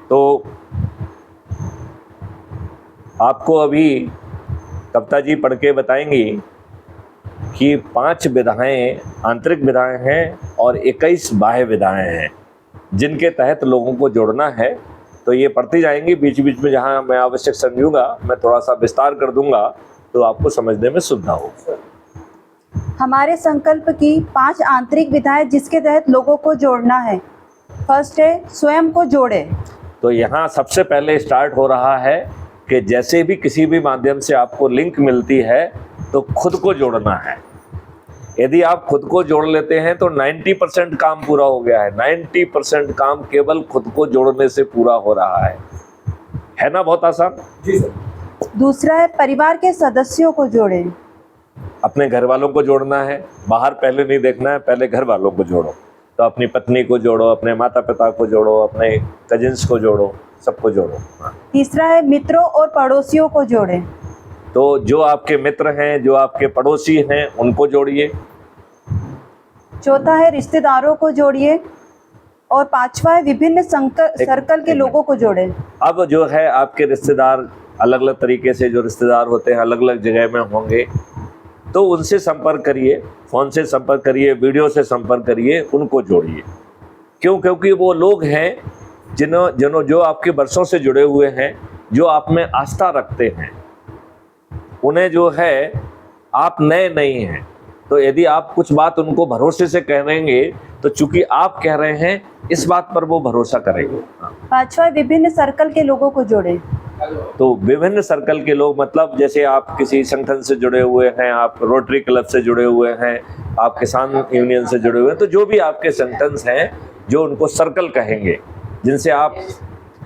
तो आपको अभी कविता जी पढ़ के बताएंगी कि 5 विधाएं आंतरिक विधाएं हैं और 21 बाह्य विधाएं हैं, जिनके तहत लोगों को जोड़ना है। तो ये पढ़ती जाएंगी, बीच बीच में जहां मैं आवश्यक समझूंगा मैं थोड़ा सा विस्तार कर दूंगा तो आपको समझने में सुविधा हो। हमारे संकल्प की 5 आंतरिक विधाएं जिसके तहत लोगों को जोड़ना है। फर्स्ट है स्वयं को जोड़े। तो यहाँ सबसे पहले स्टार्ट हो रहा है कि जैसे भी किसी भी माध्यम से आपको लिंक मिलती है तो खुद को जोड़ना है। यदि आप खुद को जोड़ लेते हैं तो 90% काम पूरा हो गया है। 90% काम केवल खुद को जोड़ने से पूरा हो रहा है ना? बहुत आसान। जी सर। दूसरा है परिवार के सदस्यों को जोड़े। अपने घर वालों को जोड़ना है, बाहर पहले नहीं देखना है, पहले घर वालों को जोड़ो। तो अपनी पत्नी को जोड़ो, अपने माता पिता को जोड़ो, अपने कजिन्स को जोड़ो, सबको जोड़ो। तीसरा है मित्रों और पड़ोसियों को जोड़े। तो जो आपके मित्र हैं, जो आपके पड़ोसी हैं, उनको जोड़िए। चौथा है रिश्तेदारों को जोड़िए। और पांचवा है विभिन्न सर्कल के लोगों को जोड़े। अब जो है आपके रिश्तेदार अलग अलग तरीके से जो रिश्तेदार होते हैं अलग अलग जगह में होंगे, तो उनसे संपर्क करिए, फ़ोन से संपर्क करिए, वीडियो से संपर्क करिए, उनको जोड़िए। क्यों? क्योंकि वो लोग हैं जो आपके वर्षों से जुड़े हुए हैं, जो आप में आस्था रखते हैं। उन्हें जो है आप नए नहीं हैं, तो यदि आप कुछ बात उनको भरोसे से कहेंगे तो चूंकि आप कह रहे हैं इस बात पर वो भरोसा करेंगे। पांचवा विभिन्न सर्कल के लोगों को जोड़े। तो विभिन्न सर्कल के लोग मतलब जैसे आप किसी संगठन से जुड़े हुए हैं, आप रोटरी क्लब से जुड़े हुए हैं, आप किसान यूनियन से जुड़े हुए हैं, तो जो भी आपके संगठन हैं जो उनको सर्कल कहेंगे, जिनसे आप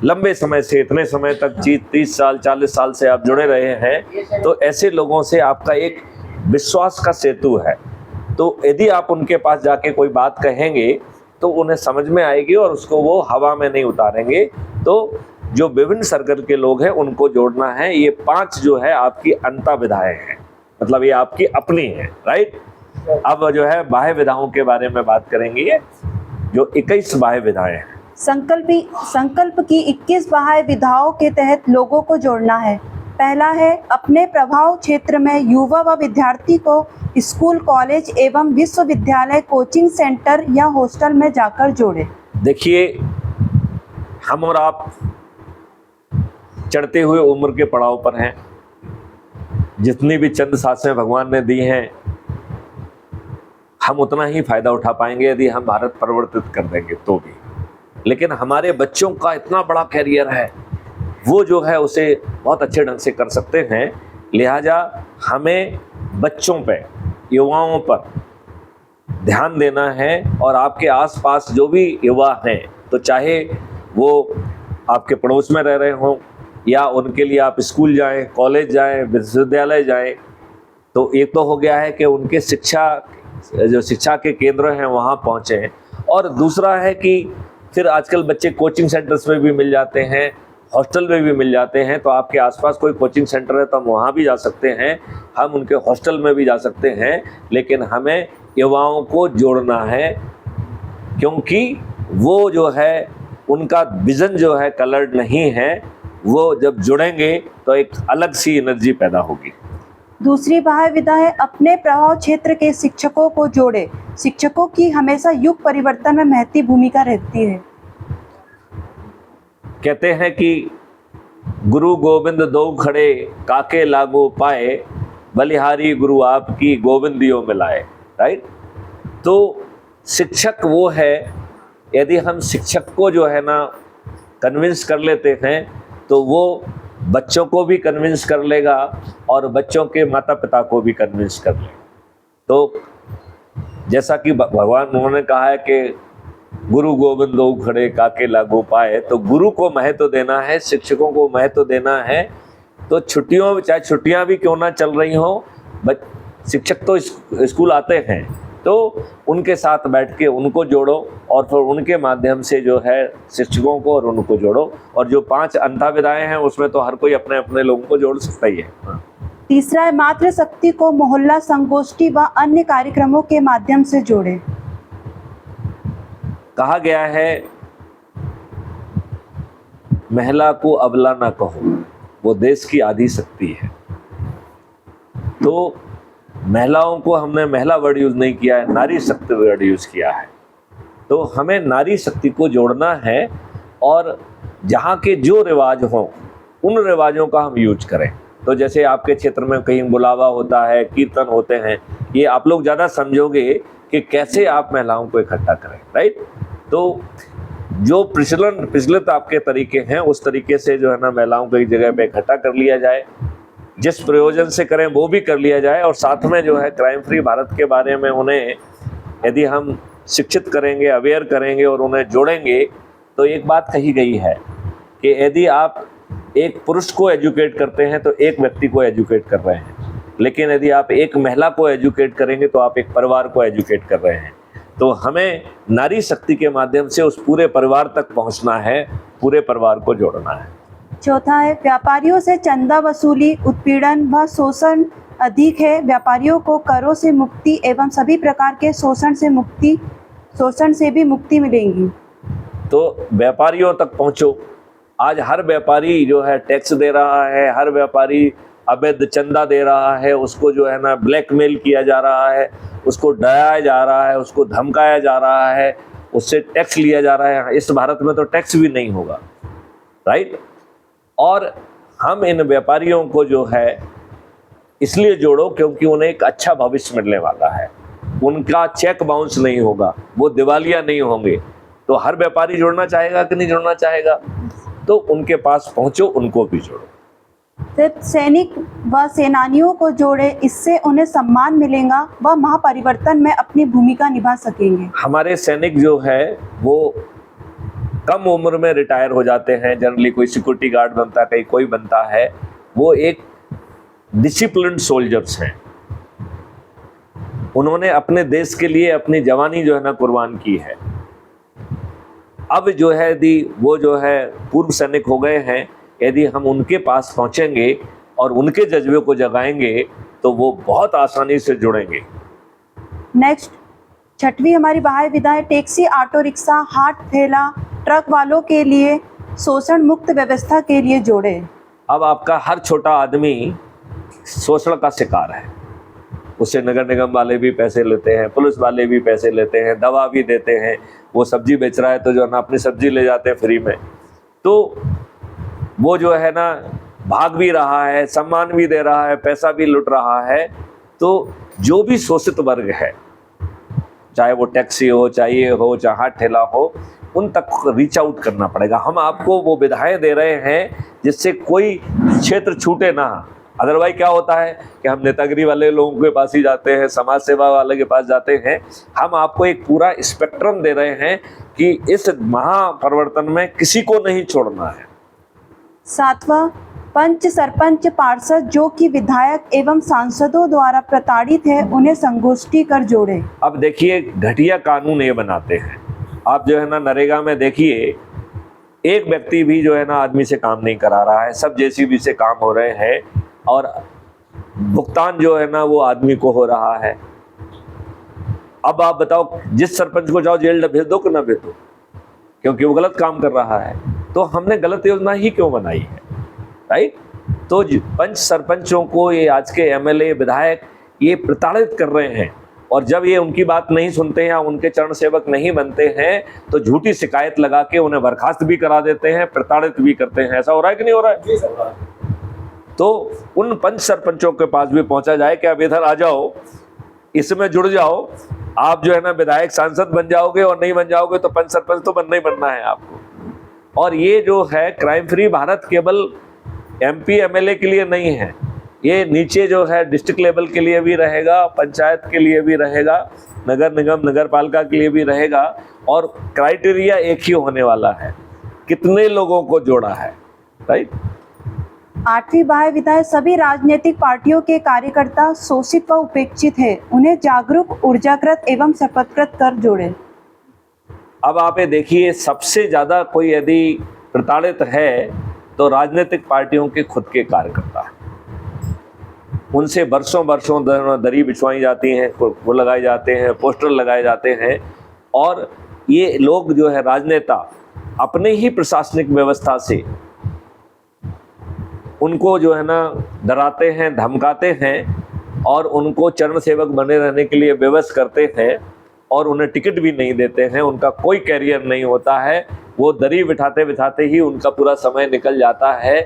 लंबे समय से इतने समय तक 30 साल 40 साल से आप जुड़े रहे हैं, तो ऐसे लोगों से आपका एक विश्वास का सेतु है। तो यदि आप उनके पास जाके कोई बात कहेंगे तो उन्हें समझ में आएगी और उसको वो हवा में नहीं उतारेंगे। तो जो विभिन्न सर्कल के लोग हैं उनको जोड़ना है। ये 5 जो है आपकी अंतः विधाएं हैं, मतलब ये आपकी अपनी है, राइट। अब जो है बाह्य विधाओं के बारे में बात करेंगे, जो 21 बाह्य विधाएं हैं। संकल्प की 21 बाह्य विधाओं के तहत लोगों को जोड़ना है। पहला है अपने प्रभाव क्षेत्र में युवा व विद्यार्थी को स्कूल, कॉलेज एवं विश्वविद्यालय, कोचिंग सेंटर या हॉस्टल में जाकर जोड़े। देखिए, हम और आप चढ़ते हुए उम्र के पड़ाव पर हैं। जितनी भी चंद सांसें भगवान ने दी हैं, हम उतना ही फायदा उठा पाएंगे यदि हम भारत परिवर्तित कर देंगे तो भी। लेकिन हमारे बच्चों का इतना बड़ा कैरियर है, वो जो है उसे बहुत अच्छे ढंग से कर सकते हैं। लिहाजा हमें बच्चों पे, युवाओं पर ध्यान देना है। और आपके आसपास जो भी युवा हैं, तो चाहे वो आपके पड़ोस में रह रहे हों या उनके लिए आप स्कूल जाएं, कॉलेज जाएं, विश्वविद्यालय जाएं, तो एक तो हो गया है कि उनके शिक्षा के केंद्र हैं वहाँ पहुँचें। और दूसरा है कि फिर आजकल बच्चे कोचिंग सेंटर्स में भी मिल जाते हैं, हॉस्टल में भी मिल जाते हैं। तो आपके आसपास कोई कोचिंग सेंटर है तो हम वहाँ भी जा सकते हैं, हम उनके हॉस्टल में भी जा सकते हैं। लेकिन हमें युवाओं को जोड़ना है, क्योंकि वो जो है उनका विजन जो है कलर्ड नहीं है। वो जब जुड़ेंगे तो एक अलग सी एनर्जी पैदा होगी। दूसरी बाह्य विधा है अपने प्रभाव क्षेत्र के शिक्षकों को जोड़े। शिक्षकों की हमेशा युग परिवर्तन में महती भूमिका रहती है। कहते हैं कि गुरु गोविंद दो खड़े, काके लागो पाए, बलिहारी गुरु आपकी गोविंदियों मिलाए, राइट। तो शिक्षक वो है, यदि हम शिक्षक को जो है ना कन्विंस कर लेते हैं तो वो बच्चों को भी कन्विंस कर लेगा और बच्चों के माता पिता को भी कन्विंस कर लेगा। तो जैसा कि भगवान उन्होंने कहा है कि गुरु गोविंद दो खड़े, काके लागो पाए, तो गुरु को महत्व देना है, शिक्षकों को महत्व देना है। तो चाहे छुट्टियां भी क्यों ना चल रही हो, शिक्षक तो स्कूल आते हैं, तो उनके साथ बैठ के उनको जोड़ो और फिर उनके माध्यम से जो है शिक्षकों को और उनको जोड़ो। और जो 5 अंतः विधाएं हैं उसमें तो हर कोई अपने अपने लोगों को जोड़ सकता ही है। तीसरा है मातृशक्ति को मोहल्ला, संगोष्ठी व अन्य कार्यक्रमों के माध्यम से जोड़े। कहा गया है महिला को अबला ना कहो, वो देश की आधी शक्ति है। तो महिलाओं को हमने महिला वर्ड यूज नहीं किया है, नारी शक्ति वर्ड यूज किया है। तो हमें नारी शक्ति को जोड़ना है और जहाँ के जो रिवाज हों उन रिवाजों का हम यूज करें। तो जैसे आपके क्षेत्र में कहीं बुलावा होता है, कीर्तन होते हैं, ये आप लोग ज़्यादा समझोगे कि कैसे आप महिलाओं को इकट्ठा करें, राइट। तो जो प्रचलित आपके तरीके हैं उस तरीके से जो है ना महिलाओं को एक जगह पे इकट्ठा कर लिया जाए, जिस प्रयोजन से करें वो भी कर लिया जाए। और साथ में जो है क्राइम फ्री भारत के बारे में उन्हें यदि हम शिक्षित करेंगे, अवेयर करेंगे और उन्हें जोड़ेंगे, तो एक बात कही गई है कि यदि आप एक पुरुष को एजुकेट करते हैं तो एक व्यक्ति को एजुकेट कर रहे हैं, लेकिन यदि आप एक महिला को एजुकेट करेंगे तो आप एक परिवार को एजुकेट कर रहे हैं। तो हमें नारी शक्ति के माध्यम से उस पूरे परिवार तक पहुंचना है, पूरे परिवार को जोड़ना है। चौथा है व्यापारियों से चंदा वसूली, उत्पीड़न व शोषण अधिक है। व्यापारियों को करों से मुक्ति एवं सभी प्रकार के शोषण से भी मुक्ति मिलेगी। तो व्यापारियों तक पहुंचो। आज हर व्यापारी जो है टैक्स दे रहा है, हर व्यापारी अवैध चंदा दे रहा है, उसको जो है ना ब्लैकमेल किया जा रहा है, उसको डराया जा रहा है, उसको धमकाया जा रहा है, उससे टैक्स लिया जा रहा है। इस भारत में तो टैक्स भी नहीं होगा, राइट। और हम इन व्यापारियों को जो है इसलिए जोड़ो क्योंकि उन्हें एक अच्छा भविष्य मिलने वाला है, उनका चेक बाउंस नहीं होगा, वो दिवालिया नहीं होंगे। तो हर व्यापारी जुड़ना चाहेगा कि नहीं जुड़ना चाहेगा? तो उनके पास पहुंचो, उनको भी जोड़ो। फिर सैनिक व सेनानियों को जोड़े, इससे उन्हें सम्मान मिलेगा व महापरिवर्तन में अपनी भूमिका निभा सकेंगे। हमारे सैनिक जो है वो कम उम्र में रिटायर हो जाते हैं, जनरली कोई सिक्योरिटी गार्ड बनता है, कहीं कोई बनता है, वो एक डिसिप्लिन्ड सोल्जर्स हैं। उन्होंने अपने देश के लिए अपनी जवानी जो है ना कुर्बान की है। अब जो है यदि वो जो है पूर्व सैनिक हो गए हैं, यदि हम उनके पास पहुंचेंगे और उनके जज्बे को जगाएंगे तो वो बहुत आसानी से जुड़ेंगे। नेक्स्ट, छठवीं हमारी बाह्य विधा है टैक्सी, ऑटो रिक्शा, हाट ठेला, ट्रक वालों के लिए शोषण मुक्त व्यवस्था के लिए जोड़े। अब आपका हर छोटा आदमी शोषण का शिकार है, उससे नगर निगम वाले भी पैसे लेते हैं, पुलिस वाले भी पैसे लेते हैं, दवा भी देते हैं। वो सब्जी बेच रहा है तो जो है ना अपनी सब्जी ले जाते हैं फ्री में, तो वो जो है ना भाग भी रहा है, सम्मान भी दे रहा है, पैसा भी लुट रहा है। तो जो भी शोषित वर्ग है, चाहे वो टैक्सी हो, चाहे ये हो, चाहे हाथ ठेला हो, उन तक रीच आउट करना पड़ेगा। हम आपको वो विधाएं दे रहे हैं जिससे कोई क्षेत्र छूटे ना। अदरवाइज क्या होता है कि हम नेतागिरी वाले लोगों के पास ही जाते हैं, समाज सेवा वाले के पास जाते हैं। हम आपको एक पूरा स्पेक्ट्रम दे रहे हैं कि इस महापरिवर्तन में किसी को नहीं छोड़ना है। सातवां, पंच, सरपंच, पार्षद जो कि विधायक एवं सांसदों द्वारा प्रताड़ित है, उन्हें संगोष्ठी कर जोड़े। अब देखिए घटिया कानून ये बनाते हैं। आप जो है ना नरेगा में देखिए, एक व्यक्ति भी जो है ना आदमी से काम नहीं करा रहा है, सब जेसीबी से काम हो रहे हैं और भुगतान जो है ना वो आदमी को हो रहा है। अब आप बताओ, जिस सरपंच को जाओ जेल भेज दो कि ना भेज दो, क्योंकि वो गलत काम कर रहा है। तो हमने गलत योजना ही क्यों बनाई है, राइट। तो पंच सरपंचों को ये आज के एमएलए विधायक ये प्रताड़ित कर रहे हैं, और जब ये उनकी बात नहीं सुनते हैं या उनके चरण सेवक नहीं बनते हैं तो झूठी शिकायत लगा के उन्हें बर्खास्त भी करा देते हैं, प्रताड़ित भी करते हैं। ऐसा हो रहा है कि नहीं हो रहा है? तो उन पंच सरपंचों के पास भी पहुंचा जाए कि आप इधर आ जाओ, इसमें जुड़ जाओ, आप जो है ना विधायक सांसद बन जाओगे, और नहीं बन जाओगे तो पंच सरपंच तो बनना ही बनना है आपको। और ये जो है क्राइम फ्री भारत केवल एमपी एमएलए के लिए नहीं है, ये नीचे जो है डिस्ट्रिक्ट लेवल के लिए भी रहेगा, पंचायत के लिए भी रहेगा, नगर निगम नगर पालिका के लिए भी रहेगा। और क्राइटेरिया एक ही होने वाला है, कितने लोगों को जोड़ा है, राइट। आठवीं बाह्य विधा है सभी राजनीतिक पार्टियों के कार्यकर्ता शोषित व उपेक्षित है, उन्हें जागरूक, ऊर्जाकृत एवं शपथकृत कर जोड़े। अब आप ये देखिए, सबसे ज्यादा कोई यदि प्रताड़ित है तो राजनीतिक पार्टियों के खुद के कार्यकर्ता हैं। उनसे बरसों दरी बिछवाई जाती हैं, वो लगाए जाते हैं, पोस्टर लगाए जाते हैं, और ये लोग जो है राजनेता अपने ही प्रशासनिक व्यवस्था से उनको जो है ना डराते हैं, धमकाते हैं और उनको चरण सेवक बने रहने के लिए विवश करते हैं और उन्हें टिकट भी नहीं देते हैं। उनका कोई कैरियर नहीं होता है, वो दरी बिठाते बिठाते ही उनका पूरा समय निकल जाता है।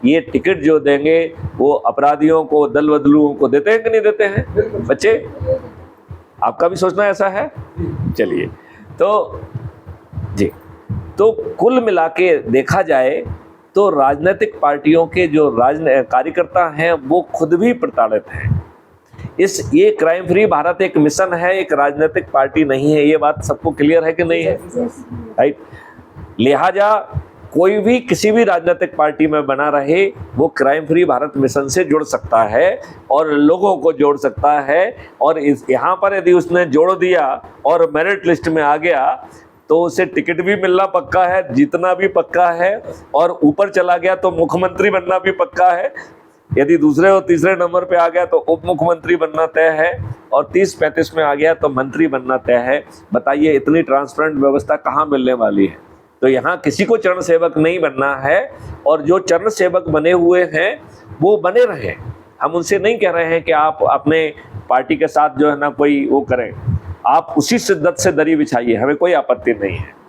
ये टिकट जो देंगे वो अपराधियों को, दल बदलुओं को देते हैं कि नहीं देते हैं? बच्चे, आपका भी सोचना ऐसा है? चलिए, तो जी, तो कुल मिला के देखा जाए तो राजनीतिक पार्टियों के जो कार्यकर्ता हैं वो खुद भी प्रताड़ित हैं। ये क्राइम फ्री भारत एक मिशन है, एक राजनीतिक पार्टी नहीं है। ये बात सबको क्लियर है कि नहीं है? राइट। लिहाजा कोई भी किसी भी राजनीतिक पार्टी में बना रहे वो क्राइम फ्री भारत मिशन से जुड़ सकता है और लोगों को जोड़ सकता है। और यहाँ पर यदि उसने जोड़ दिया और मेरिट लिस्ट में आ गया तो उसे टिकट भी मिलना पक्का है, जीतना भी पक्का है, और ऊपर चला गया तो मुख्यमंत्री बनना भी पक्का है। यदि दूसरे और तीसरे नंबर पे आ गया तो उप मुख्यमंत्री बनना तय है, और 30-35 में आ गया तो मंत्री बनना तय है। बताइए, इतनी ट्रांसपेरेंट व्यवस्था कहाँ मिलने वाली है? तो यहाँ किसी को चरण सेवक नहीं बनना है, और जो चरण सेवक बने हुए हैं वो बने रहें। हम उनसे नहीं कह रहे हैं कि आप अपने पार्टी के साथ जो है ना कोई वो करें, आप उसी शिद्दत से दरी बिछाइए, हमें कोई आपत्ति नहीं है।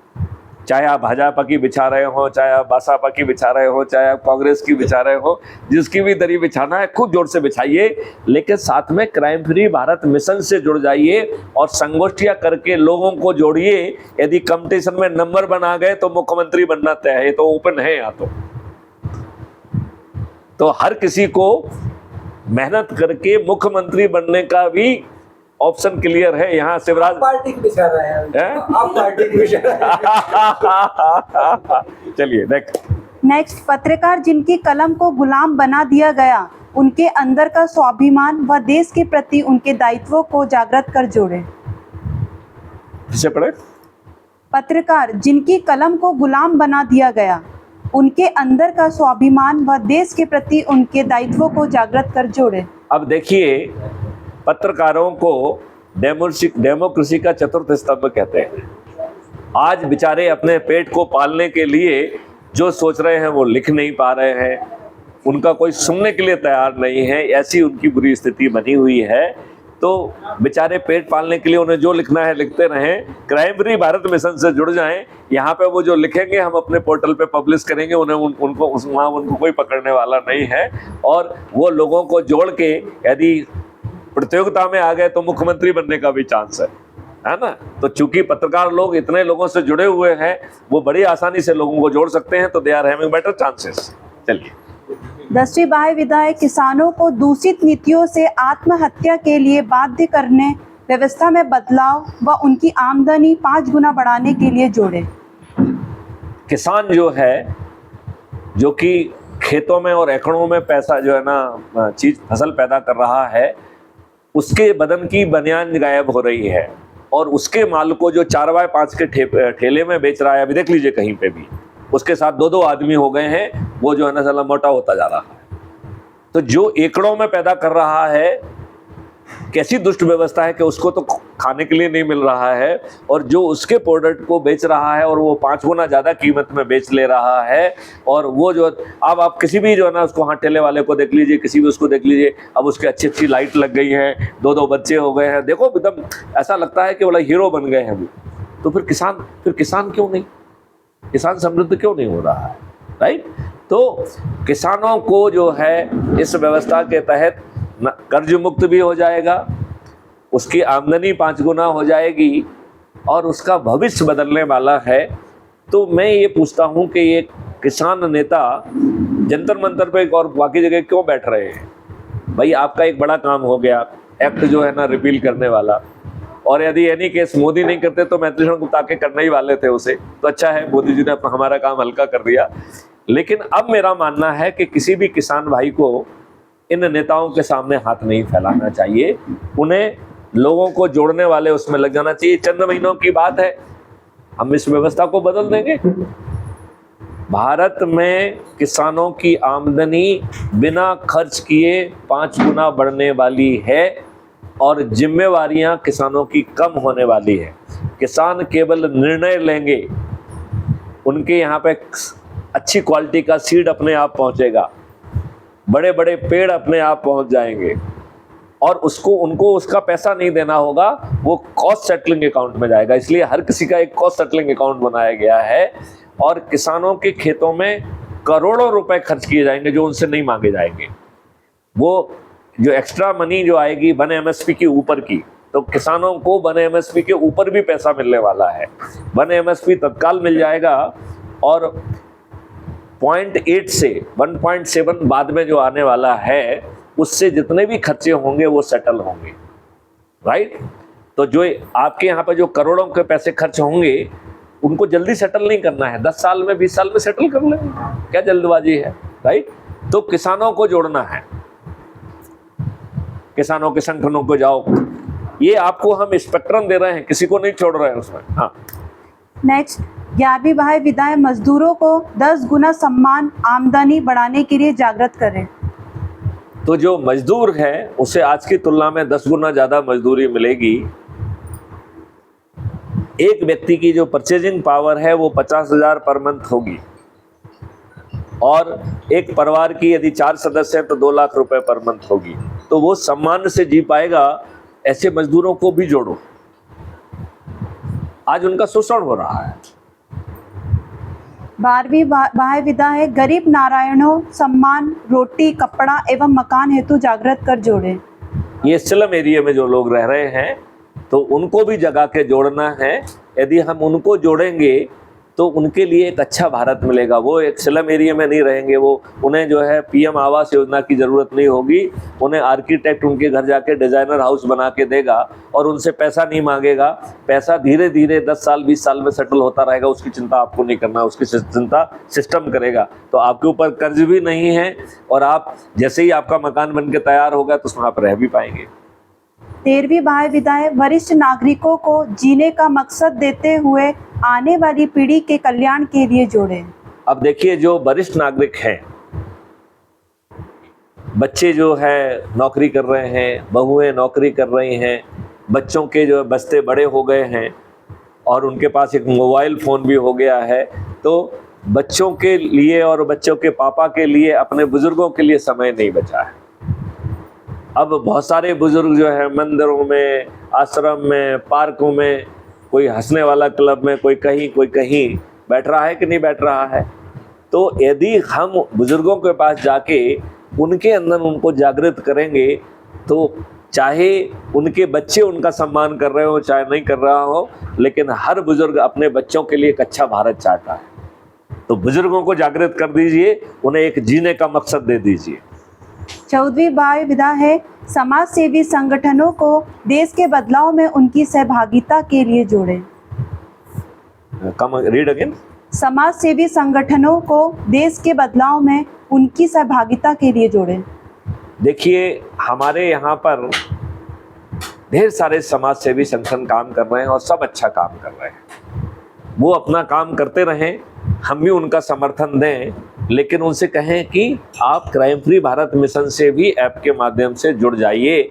चाहे आप भाजपा की बिछा रहे हो, चाहे आप बसपा की बिछा रहे हो, चाहे आप कांग्रेस की बिछा रहे हो, जिसकी भी दरी बिछाना है खूब जोर से बिछाइए, लेकिन साथ में क्राइम फ्री भारत मिशन से जुड़ जाइए और संगोष्ठियां करके लोगों को जोड़िए। यदि कंपटीशन में नंबर बना गए तो मुख्यमंत्री बनना तय है, तो ओपन है यहाँ तो हर किसी को मेहनत करके मुख्यमंत्री बनने का भी ऑप्शन क्लियर है। यहाँ शिवराज पार्टी की बिछा रहे हैं, आप पार्टी की बिछा रहे हैं। चलिए नेक्स्ट, पत्रकार जिनकी कलम को गुलाम बना दिया गया, उनके अंदर का स्वाभिमान व देश के प्रति उनके दायित्वों को जागृत कर जोड़े। इसे पढ़े। पत्रकार जिनकी कलम को गुलाम बना दिया गया, उनके अंदर का स्वाभिमान व देश के प्रति उनके दायित्वों को जागृत कर जोड़े। अब देखिए, पत्रकारों को डेमोक्रेसी का चतुर्थ स्तंभ कहते हैं। आज बेचारे अपने पेट को पालने के लिए जो सोच रहे हैं वो लिख नहीं पा रहे हैं, उनका कोई सुनने के लिए तैयार नहीं है, ऐसी उनकी बुरी स्थिति बनी हुई है। तो बेचारे पेट पालने के लिए उन्हें जो लिखना है लिखते रहें। क्राइम फ्री भारत मिशन से जुड़ जाएं। यहाँ पे वो जो लिखेंगे हम अपने पोर्टल पे पब्लिश करेंगे, उनको वहाँ उनको कोई पकड़ने वाला नहीं है। और वो लोगों को जोड़ के यदि प्रतियोगिता में आ गए तो मुख्यमंत्री बनने का भी चांस है ना। तो चूंकि पत्रकार लोग इतने लोगों से जुड़े हुए हैं, वो बड़ी आसानी से लोगों को जोड़ सकते हैं, तो they are having better chances. चलिए, 10वीं बाह्य विधायी किसानों को दूषित नीतियों से आत्महत्या के लिए बाध्य करने, व्यवस्था में बदलाव व उनकी आमदनी 5 गुना बढ़ाने के लिए जोड़े। किसान जो है, जो कि खेतों में और एकड़ों में पैसा जो है ना फसल पैदा कर रहा है, उसके बदन की बनियान गायब हो रही है, और उसके माल को जो 4x5 के ठेले में बेच रहा है, अभी देख लीजिए कहीं पे भी, उसके साथ 2-2 आदमी हो गए हैं, वो जो है ना साला मोटा होता जा रहा है। तो जो एकड़ों में पैदा कर रहा है, कैसी दुष्ट व्यवस्था है कि उसको तो खाने के लिए नहीं मिल रहा है, और जो उसके प्रोडक्ट को बेच रहा है और वो 5 गुना ज़्यादा कीमत में बेच ले रहा है। और वो जो अब आप किसी भी जो है ना उसको, हाँ, ठेले वाले को देख लीजिए, किसी भी उसको देख लीजिए, अब उसके अच्छी लाइट लग गई है, 2-2 बच्चे हो गए हैं, देखो एकदम ऐसा लगता है कि बोला हीरो बन गए हैं वो। तो फिर किसान क्यों नहीं, किसान समृद्ध क्यों नहीं हो रहा है? राइट। तो किसानों को जो है इस व्यवस्था के तहत कर्ज मुक्त भी हो जाएगा, उसकी आमदनी 5 गुना हो जाएगी, और उसका भविष्य बदलने वाला है। तो मैं ये पूछता हूँ कि ये किसान नेता जंतर मंतर पे और बाकी जगह क्यों बैठ रहे हैं? भाई, आपका एक बड़ा काम हो गया, एक्ट जो है ना रिपील करने वाला, और यदि एनी केस मोदी नहीं करते तो मैथिली गुप्ता के करने ही वाले थे उसे, तो अच्छा है मोदी जी ने हमारा काम हल्का कर दिया। लेकिन अब मेरा मानना है कि किसी भी किसान भाई को इन नेताओं के सामने हाथ नहीं फैलाना चाहिए, उन्हें लोगों को जोड़ने वाले उसमें लग जाना चाहिए। चंद महीनों की बात है, हम इस व्यवस्था को बदल देंगे। भारत में किसानों की आमदनी बिना खर्च किए 5 गुना बढ़ने वाली है, और जिम्मेवारियां किसानों की कम होने वाली है। किसान केवल निर्णय लेंगे उनके यहाँ पे अच्छी क्वालिटी का सीड अपने आप पहुंचेगा, बड़े बड़े पेड़ अपने आप पहुंच जाएंगे, और उनको उसका पैसा नहीं देना होगा, वो कॉस्ट सेटलिंग अकाउंट में जाएगा। इसलिए हर किसी का एक कॉस्ट सेटलिंग अकाउंट बनाया गया है, और किसानों के खेतों में करोड़ों रुपए खर्च किए जाएंगे जो उनसे नहीं मांगे जाएंगे। वो जो एक्स्ट्रा मनी जो आएगी वन एमएसपी के ऊपर की, तो किसानों को वन एमएसपी के ऊपर भी पैसा मिलने वाला है। वन एमएसपी तत्काल मिल जाएगा, और 0.8 से 1.7 बाद में जो आने वाला है, उससे जितने भी खर्चे होंगे वो सेटल होंगे, राइट। तो जो आपके यहाँ पे जो करोड़ों के पैसे खर्च होंगे, उनको जल्दी सेटल नहीं करना है, 10 साल में 20 साल में सेटल कर लेंगे, क्या जल्दबाजी है, राइट। तो किसानों को जोड़ना है, किसानों के संगठनों को जाओ, ये आपको हम स्पेक्ट्रम दे रहे हैं, किसी को नहीं छोड़ रहे हैं उसमें। हाँ, नेक्स्ट, 11वीं बाह्य विधाएं मजदूरों को 10 गुना सम्मान आमदनी बढ़ाने के लिए जागृत करें। तो जो मजदूर है उसे आज की तुलना में 10 गुना ज्यादा मजदूरी मिलेगी। एक व्यक्ति की जो परचेजिंग पावर है वो 50,000 पर मंथ होगी, और एक परिवार की यदि 4 सदस्य हैं तो 2 लाख रुपए पर मंथ होगी। तो वो सम्मान से जी पाएगा। ऐसे मजदूरों को भी जोड़ो, आज उनका शोषण हो रहा है। 12वीं बाह्य विधा है गरीब नारायणों सम्मान रोटी कपड़ा एवं मकान हेतु जागृत कर जोड़ें। ये स्लम एरिया में जो लोग रह रहे हैं तो उनको भी जगा के जोड़ना है। यदि हम उनको जोड़ेंगे तो उनके लिए एक अच्छा भारत मिलेगा। वो एक स्लम एरिया में नहीं रहेंगे, वो उन्हें जो है पीएम आवास योजना की ज़रूरत नहीं होगी। उन्हें आर्किटेक्ट उनके घर जाके डिज़ाइनर हाउस बना के देगा और उनसे पैसा नहीं मांगेगा। पैसा धीरे धीरे 10 साल 20 साल में सेटल होता रहेगा, उसकी चिंता आपको नहीं करना, उसकी चिंता सिस्टम करेगा। तो आपके ऊपर कर्ज भी नहीं है, और आप जैसे ही आपका मकान बन के तैयार होगा तो उसमें आप रह भी पाएंगे। 13वीं बाह्य विधा है वरिष्ठ नागरिकों को जीने का मकसद देते हुए आने वाली पीढ़ी के कल्याण के लिए जोड़ें। अब देखिए, जो वरिष्ठ नागरिक हैं, बच्चे जो है नौकरी कर रहे हैं, बहुएं नौकरी कर रही हैं, बच्चों के जो बस्ते बड़े हो गए हैं और उनके पास एक मोबाइल फ़ोन भी हो गया है, तो बच्चों के लिए और बच्चों के पापा के लिए, अपने बुजुर्गों के लिए समय नहीं बचा है। अब बहुत सारे बुजुर्ग जो है मंदिरों में, आश्रम में, पार्कों में, कोई हंसने वाला क्लब में, कोई कहीं बैठ रहा है कि नहीं बैठ रहा है। तो यदि हम बुजुर्गों के पास जाके उनके अंदर उनको जागृत करेंगे, तो चाहे उनके बच्चे उनका सम्मान कर रहे हो चाहे नहीं कर रहा हो, लेकिन हर बुजुर्ग अपने बच्चों के लिए एक अच्छा भारत चाहता है। तो बुजुर्गों को जागृत कर दीजिए, उन्हें एक जीने का मकसद दे दीजिए। 14वीं बाह्य विधा है समाज सेवी संगठनों को देश के बदलाव में उनकी सहभागिता के लिए जोड़ें। कम रीड अगेन। समाज सेवी संगठनों को देश के बदलाव में उनकी सहभागिता के लिए जोड़ें। देखिए, हमारे यहाँ पर ढेर सारे समाज सेवी संगठन काम कर रहे हैं और सब अच्छा काम कर रहे हैं। वो अपना काम करते रहें, हम भी उनका समर्थन दें, लेकिन उनसे कहें कि आप क्राइम फ्री भारत मिशन से भी ऐप के माध्यम से जुड़ जाइए,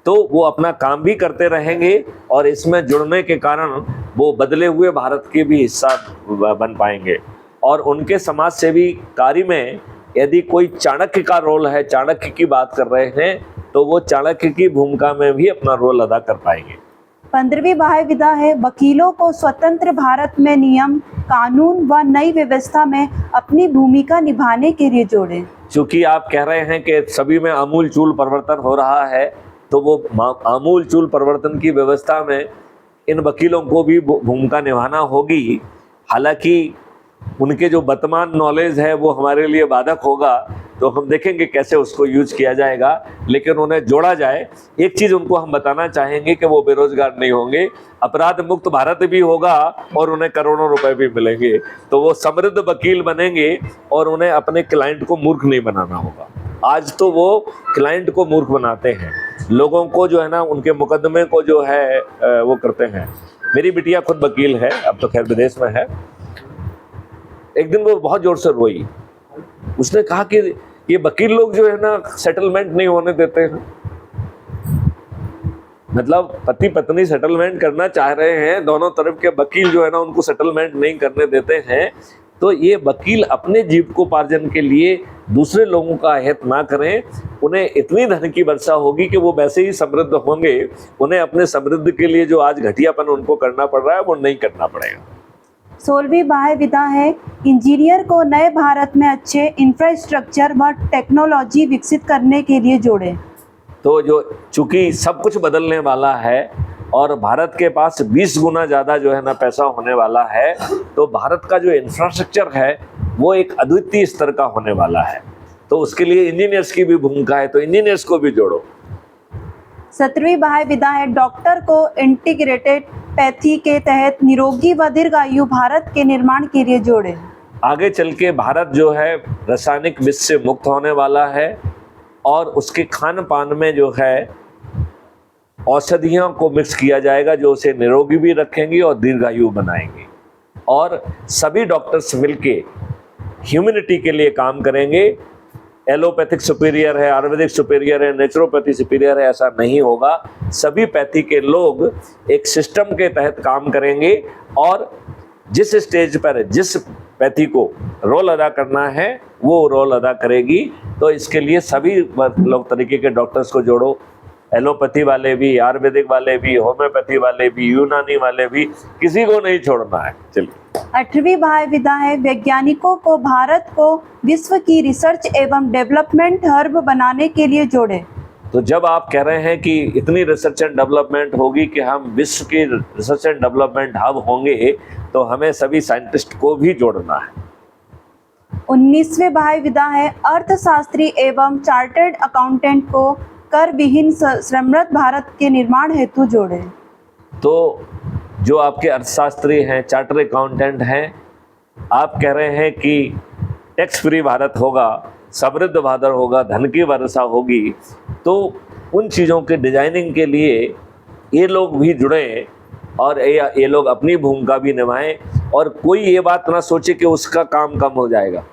तो वो अपना काम भी करते रहेंगे और इसमें जुड़ने के कारण वो बदले हुए भारत के भी हिस्सा बन पाएंगे। और उनके समाज सेवी कार्य में यदि कोई चाणक्य का रोल है, चाणक्य की बात कर रहे हैं, तो वो चाणक्य की भूमिका में भी अपना रोल अदा कर पाएंगे। 15वीं बाह्य विधा है वकीलों को स्वतंत्र भारत में नियम, कानून व नई व्यवस्था में अपनी भूमिका निभाने के लिए जोड़ें। चूंकि आप कह रहे हैं कि सभी में आमूल चूल परिवर्तन हो रहा है, तो वो आमूल चूल परिवर्तन की व्यवस्था में इन वकीलों को भी भूमिका निभाना होगी। हालांकि उनके जो वर्तमान नॉलेज है वो हमारे लिए बाधक होगा, तो हम देखेंगे कैसे उसको यूज किया जाएगा, लेकिन उन्हें जोड़ा जाए। एक चीज़ उनको हम बताना चाहेंगे कि वो बेरोजगार नहीं होंगे, अपराध मुक्त भारत भी होगा और उन्हें करोड़ों रुपए भी मिलेंगे। तो वो समृद्ध वकील बनेंगे और उन्हें अपने क्लाइंट को मूर्ख नहीं बनाना होगा। आज तो वो क्लाइंट को मूर्ख बनाते हैं, लोगों को जो है ना उनके मुकदमे को जो है वो करते हैं। मेरी बिटिया खुद वकील है, अब तो खैर विदेश में है। एक दिन वो बहुत जोर से रोई। उसने कहा कि ये वकील लोग जो है ना सेटलमेंट नहीं होने देते हैं। मतलब पति पत्नी सेटलमेंट करना चाह रहे हैं, दोनों तरफ के वकील जो है ना उनको सेटलमेंट नहीं करने देते हैं, तो ये वकील अपने जीविकोपार्जन के लिए दूसरे लोगों का हित ना करें। उन्हें इतनी धन की वर्षा होगी कि वो वैसे ही समृद्ध होंगे, उन्हें अपने समृद्धि के लिए जो आज घटियापन उनको करना पड़ रहा है वो नहीं करना पड़ेगा। 16वीं बाह्य विधा है, इंजीनियर को नए भारत में अच्छे इंफ्रास्ट्रक्चर व टेक्नोलॉजी विकसित करने के लिए जोड़ें। तो जो चूंकि सब कुछ बदलने वाला है और भारत के पास 20 गुना ज़्यादा जो है ना पैसा होने वाला है, तो भारत का जो इंफ्रास्ट्रक्चर है वो एक अद्वितीय स्तर का होने वाला है, तो उसके लिए इंजीनियर्स की भी भूमिका है, तो इंजीनियर्स को भी जोड़ो। 17वीं बाह्य विधा है, डॉक्टर को इंटीग्रेटेड पैथी के तहत निरोगी व दीर्घायु भारत के निर्माण के लिए जोड़ें। आगे चल के भारत जो है रासायनिक विष से मुक्त होने वाला है और उसके खान पान में जो है औषधियों को मिक्स किया जाएगा जो उसे निरोगी भी रखेंगी और दीर्घायु बनाएंगी, और सभी डॉक्टर्स मिलके ह्यूमैनिटी के लिए काम करेंगे। एलोपैथिक सुपीरियर है, आयुर्वेदिक सुपीरियर है, नेचुरोपैथी सुपीरियर है, ऐसा नहीं होगा। सभी पैथी के लोग एक सिस्टम के तहत काम करेंगे और जिस स्टेज पर जिस पैथी को रोल अदा करना है वो रोल अदा करेगी। तो इसके लिए सभी लोग तरीके के डॉक्टर्स को जोड़ो, एलोपैथी वाले भी, आयुर्वेदिक वाले भी, होम्योपैथी वाले भी, यूनानी वाले भी, किसी को नहीं छोड़ना है। चलिए 8वीं बाह्य विधा है, वैज्ञानिकों को भारत को विश्व की रिसर्च एवं डेवलपमेंट हब बनाने के लिए जोड़ें। तो जब आप कह रहे हैं कि इतनी रिसर्च एंड डेवलपमेंट होगी कि हम विश्व की रिसर्च एंड डेवलपमेंट हब होंगे, तो हमें सभी साइंटिस्ट को भी जोड़ना है। 19वीं बाह्य विधा है, अर्थशास्त्री एवं चार्टर्ड अकाउंटेंट को कर विहीन समृद्ध भारत के निर्माण हेतु जोड़ें। तो जो आपके अर्थशास्त्री हैं, चार्टर अकाउंटेंट हैं, आप कह रहे हैं कि टैक्स फ्री भारत होगा, समृद्ध भारत होगा, धन की वर्षा होगी, तो उन चीज़ों के डिजाइनिंग के लिए ये लोग भी जुड़ें और ये लोग अपनी भूमिका भी निभाएं, और कोई ये बात ना सोचे कि उसका काम कम हो जाएगा।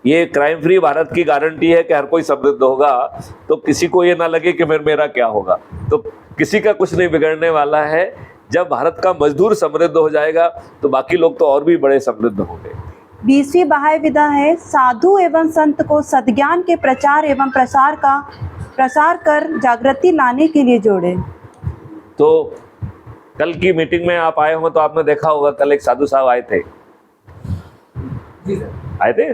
ये क्राइम फ्री भारत की गारंटी है कि हर कोई समृद्ध होगा, तो किसी को ये ना लगे कि फिर मेरा क्या होगा। तो किसी का कुछ नहीं बिगड़ने वाला है। जब भारत का मजदूर समृद्ध हो जाएगा तो बाकी लोग तो और भी बड़े समृद्ध होंगे। 20वीं बाह्य विधा है, साधु एवं संत को सद्ज्ञान के प्रचार एवं प्रसार कर जागृति लाने के लिए जोड़ें। तो कल की मीटिंग में आप आए हो तो आपने देखा होगा, कल एक साधु साहब आए थे। आए थे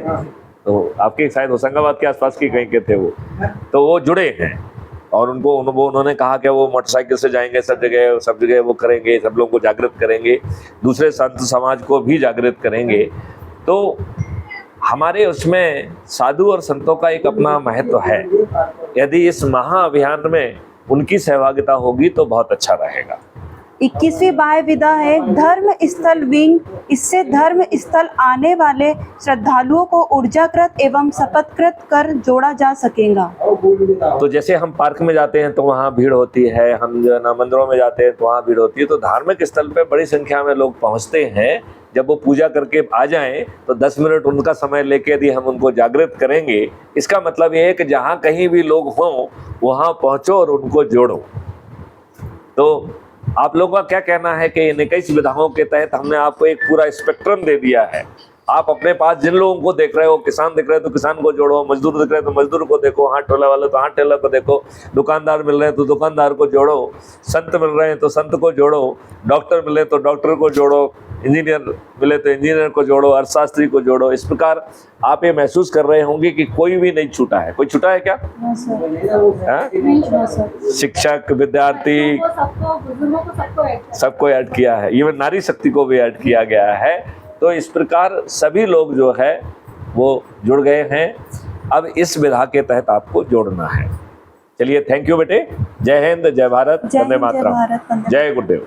तो आपके शायद होशंगाबाद के आसपास की कहीं के थे वो, तो वो जुड़े हैं और उन्होंने कहा कि वो मोटरसाइकिल से जाएंगे सब जगह वो करेंगे, सब लोगों को जागृत करेंगे, दूसरे संत समाज को भी जागृत करेंगे। तो हमारे उसमें साधु और संतों का एक अपना महत्व है। यदि इस महाअभियान में उनकी सहभागिता होगी तो बहुत अच्छा रहेगा। 21वीं बाह्य विधा है, धर्म स्थल विंग, इससे धर्म स्थल आने वाले श्रद्धालुओं को ऊर्जाकृत एवं शपथकृत कर जोड़ा जा सकेगा। तो जैसे हम पार्क में जाते हैं तो वहाँ भीड़ होती है, हम जो है ना मंदिरों में जाते हैं तो वहाँ भीड़ होती है, तो धार्मिक स्थल पे बड़ी संख्या में लोग पहुँचते हैं। जब वो पूजा करके आ जाएं तो 10 मिनट उनका समय लेके यदि हम उनको जागृत करेंगे, इसका मतलब ये है कि जहाँ कहीं भी लोग हों वहाँ पहुँचो और उनको जोड़ो। तो आप लोगों का क्या कहना है कि इन 21 विधाओं के तहत हमने आपको एक पूरा स्पेक्ट्रम दे दिया है। आप अपने पास जिन लोगों को देख रहे हो, किसान दिख रहे हो तो किसान को जोड़ो, मजदूर दिख रहे हो तो मजदूर को देखो, हाथ ठेला वाले तो हाथ ठेला को देखो, दुकानदार मिल रहे हैं तो दुकानदार को जोड़ो, संत मिल रहे हैं तो संत को जोड़ो, डॉक्टर मिले तो डॉक्टर को जोड़ो, इंजीनियर मिले तो इंजीनियर को जोड़ो, अर्थशास्त्री को जोड़ो। इस प्रकार आप ये महसूस कर रहे होंगे कि कोई भी नहीं छूटा है। कोई छूटा है क्या? शिक्षक, विद्यार्थी, सबको ऐड किया है, इवन नारी शक्ति को भी ऐड किया गया है। तो इस प्रकार सभी लोग जो है वो जुड़ गए हैं। अब इस विधा के तहत आपको जोड़ना है। चलिए, थैंक यू बेटे। जय हिंद, जय भारत, वंदे मातरम, जय गुरुदेव।